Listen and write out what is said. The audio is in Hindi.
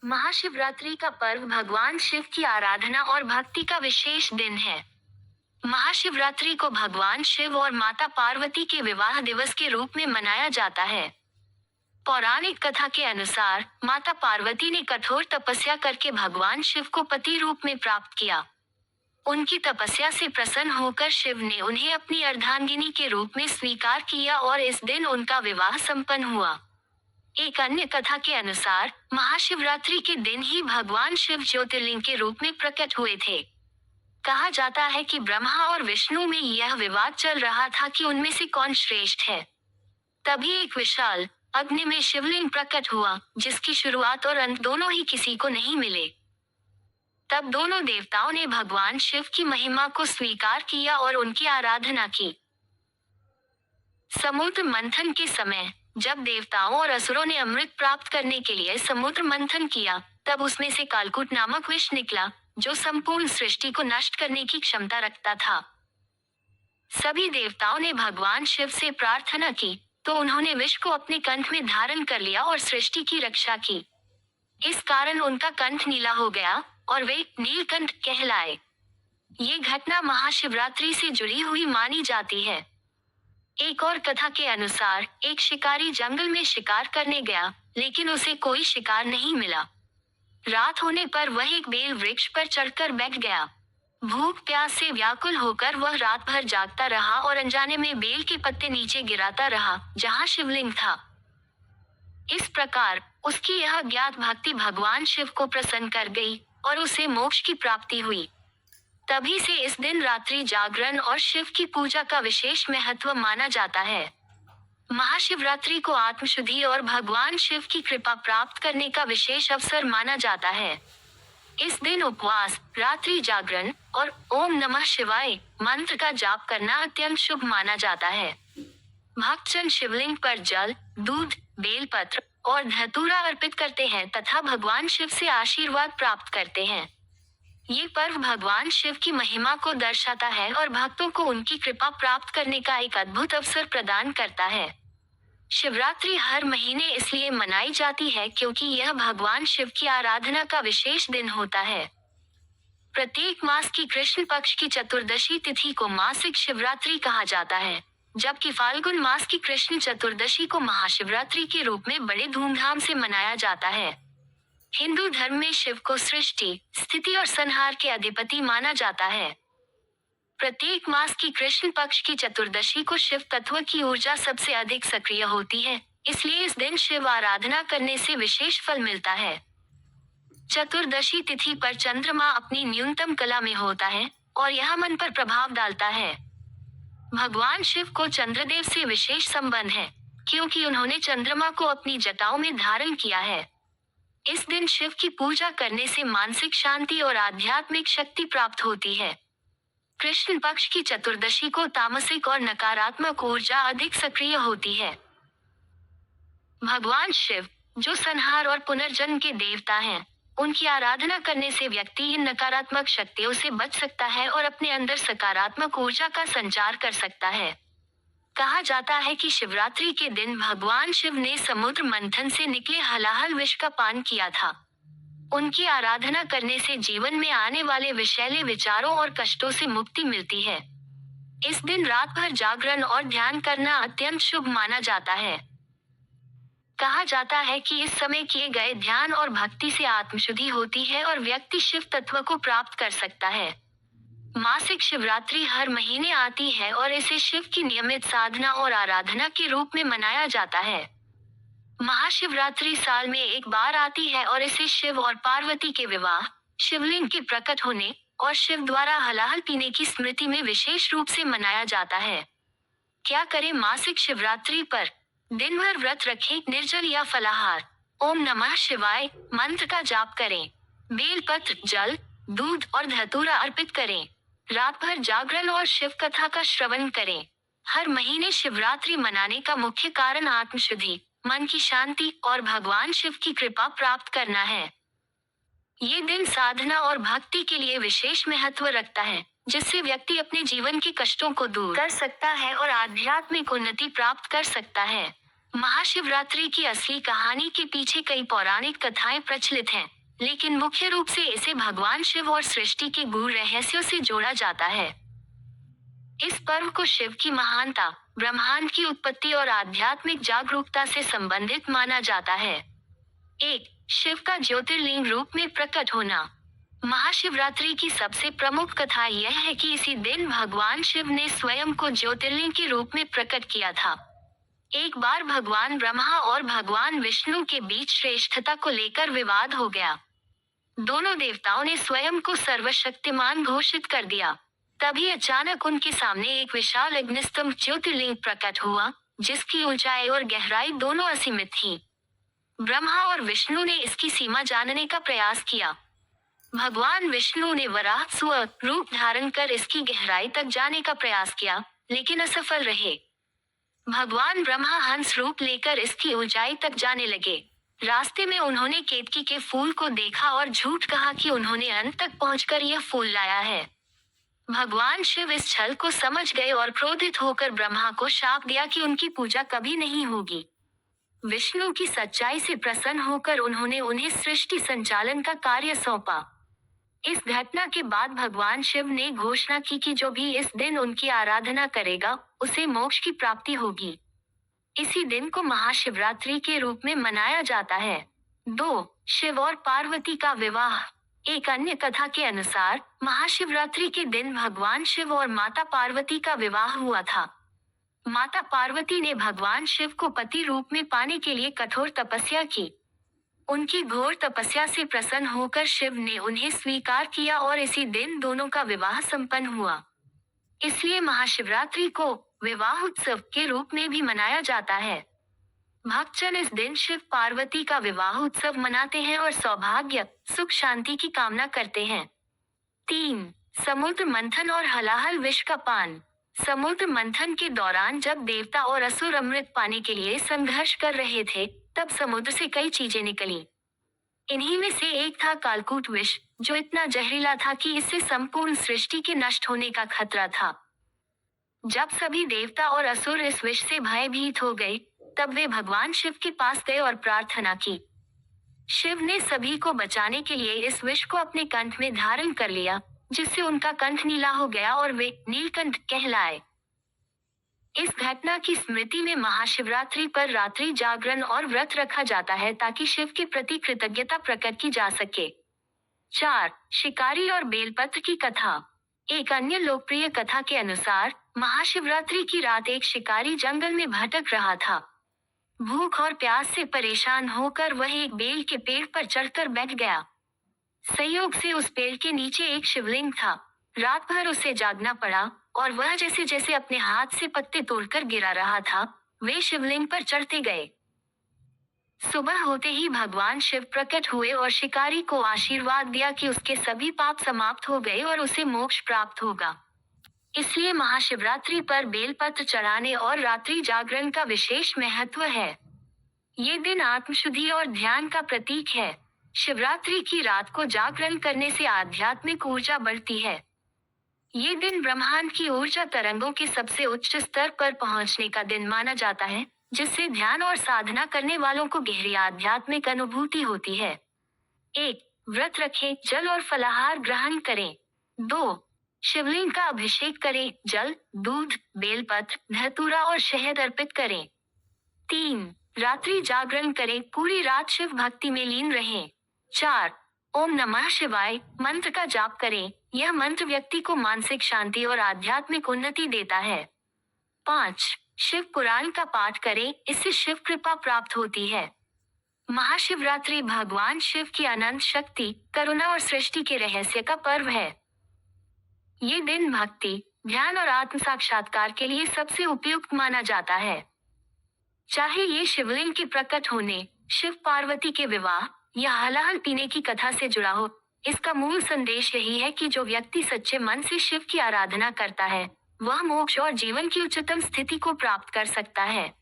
महाशिवरात्रि का पर्व भगवान शिव की आराधना और भक्ति का विशेष दिन है। महाशिवरात्रि को भगवान शिव और माता पार्वती के विवाह दिवस के रूप में मनाया जाता है। पौराणिक कथा के अनुसार माता पार्वती ने कठोर तपस्या करके भगवान शिव को पति रूप में प्राप्त किया। उनकी तपस्या से प्रसन्न होकर शिव ने उन्हें अपनी अर्धांगिनी के रूप में स्वीकार किया और इस दिन उनका विवाह संपन्न हुआ। एक अन्य कथा के अनुसार महाशिवरात्रि के दिन ही भगवान शिव ज्योतिर्लिंग के रूप में प्रकट हुए थे। कहा जाता है कि ब्रह्मा और विष्णु में यह विवाद चल रहा था कि उनमें से कौन श्रेष्ठ है। तभी एक विशाल अग्नि में शिवलिंग प्रकट हुआ, जिसकी शुरुआत और अंत दोनों ही किसी को नहीं मिले। तब दोनों देवताओं ने भगवान शिव की महिमा को स्वीकार किया और उनकी आराधना की। समुद्र मंथन के समय जब देवताओं और असुरों ने अमृत प्राप्त करने के लिए समुद्र मंथन किया, तब उसमें से कालकूट नामक विष निकला, जो संपूर्ण सृष्टि को नष्ट करने की क्षमता रखता था। सभी देवताओं ने भगवान शिव से प्रार्थना की, तो उन्होंने विष को अपने कंठ में धारण कर लिया और सृष्टि की रक्षा की। इस कारण उनका कंठ नीला हो गया और वे नीलकंठ कहलाए। ये घटना महाशिवरात्रि से जुड़ी हुई मानी जाती है। एक और कथा के अनुसार एक शिकारी जंगल में शिकार करने गया, लेकिन उसे कोई शिकार नहीं मिला। रात होने पर वह एक बेल वृक्ष पर चढ़कर बैठ गया। भूख प्यास से व्याकुल होकर वह रात भर जागता रहा और अनजाने में बेल के पत्ते नीचे गिराता रहा, जहां शिवलिंग था। इस प्रकार उसकी यह अज्ञात भक्ति भगवान शिव को प्रसन्न कर गई और उसे मोक्ष की प्राप्ति हुई। तभी से इस दिन रात्रि जागरण और शिव की पूजा का विशेष महत्व माना जाता है। महाशिवरात्रि को आत्मशुद्धि और भगवान शिव की कृपा प्राप्त करने का विशेष अवसर माना जाता है। इस दिन उपवास, रात्रि जागरण और ओम नमः शिवाय मंत्र का जाप करना अत्यंत शुभ माना जाता है। भक्तजन शिवलिंग पर जल, दूध, बेलपत्र और धतूरा अर्पित करते हैं तथा भगवान शिव से आशीर्वाद प्राप्त करते हैं। ये पर्व भगवान शिव की महिमा को दर्शाता है और भक्तों को उनकी कृपा प्राप्त करने का एक अद्भुत अवसर प्रदान करता है। शिवरात्रि हर महीने इसलिए मनाई जाती है क्योंकि यह भगवान शिव की आराधना का विशेष दिन होता है। प्रत्येक मास की कृष्ण पक्ष की चतुर्दशी तिथि को मासिक शिवरात्रि कहा जाता है, जबकि फाल्गुन मास की कृष्ण चतुर्दशी को महाशिवरात्रि के रूप में बड़े धूमधाम से मनाया जाता है। हिंदू धर्म में शिव को सृष्टि, स्थिति और संहार के अधिपति माना जाता है। प्रत्येक मास की कृष्ण पक्ष की चतुर्दशी को शिव तत्व की ऊर्जा सबसे अधिक सक्रिय होती है, इसलिए इस दिन शिव आराधना करने से विशेष फल मिलता है। चतुर्दशी तिथि पर चंद्रमा अपनी न्यूनतम कला में होता है और यह मन पर प्रभाव डालता है। भगवान शिव को चंद्रदेव से विशेष संबंध है, क्योंकि उन्होंने चंद्रमा को अपनी जटाओं में धारण किया है। इस दिन शिव की पूजा करने से मानसिक शांति और आध्यात्मिक शक्ति प्राप्त होती है। कृष्ण पक्ष की चतुर्दशी को तामसिक और नकारात्मक ऊर्जा अधिक सक्रिय होती है। भगवान शिव, जो संहार और पुनर्जन्म के देवता हैं, उनकी आराधना करने से व्यक्ति इन नकारात्मक शक्तियों से बच सकता है और अपने अंदर सकारात्मक ऊर्जा का संचार कर सकता है। कहा जाता है कि शिवरात्रि के दिन भगवान शिव ने समुद्र मंथन से निकले हलाहल विष का पान किया था। उनकी आराधना करने से जीवन में आने वाले विषैले विचारों और कष्टों से मुक्ति मिलती है। इस दिन रात भर जागरण और ध्यान करना अत्यंत शुभ माना जाता है। कहा जाता है कि इस समय किए गए ध्यान और भक्ति से आत्मशुद्धि होती है और व्यक्ति शिव तत्व को प्राप्त कर सकता है। मासिक शिवरात्रि हर महीने आती है और इसे शिव की नियमित साधना और आराधना के रूप में मनाया जाता है। महाशिवरात्रि साल में एक बार आती है और इसे शिव और पार्वती के विवाह, शिवलिंग के प्रकट होने और शिव द्वारा हलाहल पीने की स्मृति में विशेष रूप से मनाया जाता है। क्या करें मासिक शिवरात्रि पर? दिन भर व्रत रखें, निर्जल या फलाहार। ओम नमः शिवाय मंत्र का जाप करें। बेलपत्र, जल, दूध और धतूरा अर्पित करें। रात भर जागरण और शिव कथा का श्रवण करें। हर महीने शिवरात्रि मनाने का मुख्य कारण आत्मशुद्धि, मन की शांति और भगवान शिव की कृपा प्राप्त करना है। ये दिन साधना और भक्ति के लिए विशेष महत्व रखता है, जिससे व्यक्ति अपने जीवन के कष्टों को दूर कर सकता है और आध्यात्मिक उन्नति प्राप्त कर सकता है। महाशिवरात्रि की असली कहानी के पीछे कई पौराणिक कथाएं प्रचलित हैं, लेकिन मुख्य रूप से इसे भगवान शिव और सृष्टि के गूढ़ रहस्यों से जोड़ा जाता है। इस पर्व को शिव की महानता, ब्रह्मांड की उत्पत्ति और आध्यात्मिक जागरूकता से संबंधित माना जाता है। एक, शिव का ज्योतिर्लिंग रूप में प्रकट होना। महाशिवरात्रि की सबसे प्रमुख कथा यह है कि इसी दिन भगवान शिव ने स्वयं को ज्योतिर्लिंग के रूप में प्रकट किया था। एक बार भगवान ब्रह्मा और भगवान विष्णु के बीच श्रेष्ठता को लेकर विवाद हो गया। दोनों देवताओं ने स्वयं को सर्वशक्तिमान घोषित कर दिया। तभी अचानक उनके सामने एक विशाल अग्निस्तंभ ज्योतिर्लिंग प्रकट हुआ, जिसकी ऊंचाई और गहराई दोनों असीमित थी। ब्रह्मा और विष्णु ने इसकी सीमा जानने का प्रयास किया। भगवान विष्णु ने वराह स्व रूप धारण कर इसकी गहराई तक जाने का प्रयास किया, लेकिन असफल रहे। भगवान ब्रह्मा हंस रूप लेकर इसकी ऊंचाई तक जाने लगे। रास्ते में उन्होंने केतकी के फूल को देखा और झूठ कहा कि उन्होंने अंत तक पहुंचकर यह फूल लाया है। भगवान शिव इस छल को समझ गए और क्रोधित होकर ब्रह्मा को शाप दिया कि उनकी पूजा कभी नहीं होगी। विष्णु की सच्चाई से प्रसन्न होकर उन्होंने उन्हें सृष्टि संचालन का कार्य सौंपा। इस घटना के बाद भगवान शिव ने घोषणा की कि जो भी इस दिन उनकी आराधना करेगा, उसे मोक्ष की प्राप्ति होगी। इसी दिन को महाशिवरात्रि के रूप में मनाया जाता है। 2. शिव और पार्वती का विवाह। एक अन्य कथा के अनुसार महाशिवरात्रि के दिन भगवान शिव और माता पार्वती का विवाह हुआ था। माता पार्वती ने भगवान शिव को पति रूप में पाने के लिए कठोर तपस्या की। उनकी घोर तपस्या से प्रसन्न होकर शिव ने उन्हें स्वीकार किया और इसी दिन दोनों का विवाह संपन्न हुआ। इसलिए महाशिवरात्रि को विवाह उत्सव के रूप में भी मनाया जाता है। भक्तजन इस दिन शिव पार्वती का विवाह उत्सव मनाते हैं और सौभाग्य, सुख, शांति की कामना करते हैं। 3. समुद्र मंथन और हलाहल विष का पान। समुद्र मंथन के दौरान जब देवता और असुर अमृत पाने के लिए संघर्ष कर रहे थे, तब समुद्र से कई चीजें निकली। इन्हीं में से एक था कालकूट विष, जो इतना जहरीला था कि इससे संपूर्ण सृष्टि के नष्ट होने का खतरा था। जब सभी देवता और असुर इस विष से भयभीत हो गए, तब वे भगवान शिव के पास गए और प्रार्थना की। शिव ने सभी को बचाने के लिए इस विष को अपने कंठ में धारण कर लिया, जिससे उनका कंठ नीला हो गया और वे नीलकंठ कहलाए। इस घटना की स्मृति में महाशिवरात्रि पर रात्रि जागरण और व्रत रखा जाता है ताकि शिव के प्रति कृतज्ञता प्रकट की जा सके। 4. शिकारी और बेलपत्र की कथा। एक अन्य लोकप्रिय कथा के अनुसार महाशिवरात्रि की रात एक शिकारी जंगल में भटक रहा था। भूख और प्यास से परेशान होकर वह एक बेल के पेड़ पर चढ़कर बैठ गया। संयोग से उस पेड़ के नीचे एक शिवलिंग था। रात भर उसे जागना पड़ा और वह जैसे जैसे अपने हाथ से पत्ते तोड़कर गिरा रहा था, वे शिवलिंग पर चढ़ते गए। सुबह होते ही भगवान शिव प्रकट हुए और शिकारी को आशीर्वाद दिया कि उसके सभी पाप समाप्त हो गए और उसे मोक्ष प्राप्त होगा। इसलिए महाशिवरात्रि पर बेलपत्र चढ़ाने और रात्रि जागरण का विशेष महत्व है। ये दिन आत्मशुद्धि और ध्यान का प्रतीक है। शिवरात्रि की रात को जागरण करने से आध्यात्मिक ऊर्जा बढ़ती है। ये दिन ब्रह्मांड की ऊर्जा तरंगों के सबसे उच्च स्तर पर पहुंचने का दिन माना जाता है, जिससे ध्यान और साधना करने वालों को गहरी आध्यात्मिक अनुभूति होती है। 1. व्रत रखें, जल और फलाहार ग्रहण करें। 2. शिवलिंग का अभिषेक करें, जल, दूध, बेलपत्र, धतूरा और शहद अर्पित करें। 3. रात्रि जागरण करें, पूरी रात शिव भक्ति में लीन रहें। 4. ओम नमः शिवाय मंत्र का जाप करें, यह मंत्र व्यक्ति को मानसिक शांति और आध्यात्मिक उन्नति देता है। 5. शिव पुराण का पाठ करें, इससे शिव कृपा प्राप्त होती है। महाशिवरात्रि भगवान शिव की अनंत शक्ति, करुणा और सृष्टि के रहस्य का पर्व है। ये दिन भक्ति, ध्यान और आत्म साक्षात्कार के लिए सबसे उपयुक्त माना जाता है। चाहे ये शिवलिंग के प्रकट होने, शिव पार्वती के विवाह या हलाहल पीने की कथा से जुड़ा हो, इसका मूल संदेश यही है कि जो व्यक्ति सच्चे मन से शिव की आराधना करता है, वह मोक्ष और जीवन की उच्चतम स्थिति को प्राप्त कर सकता है।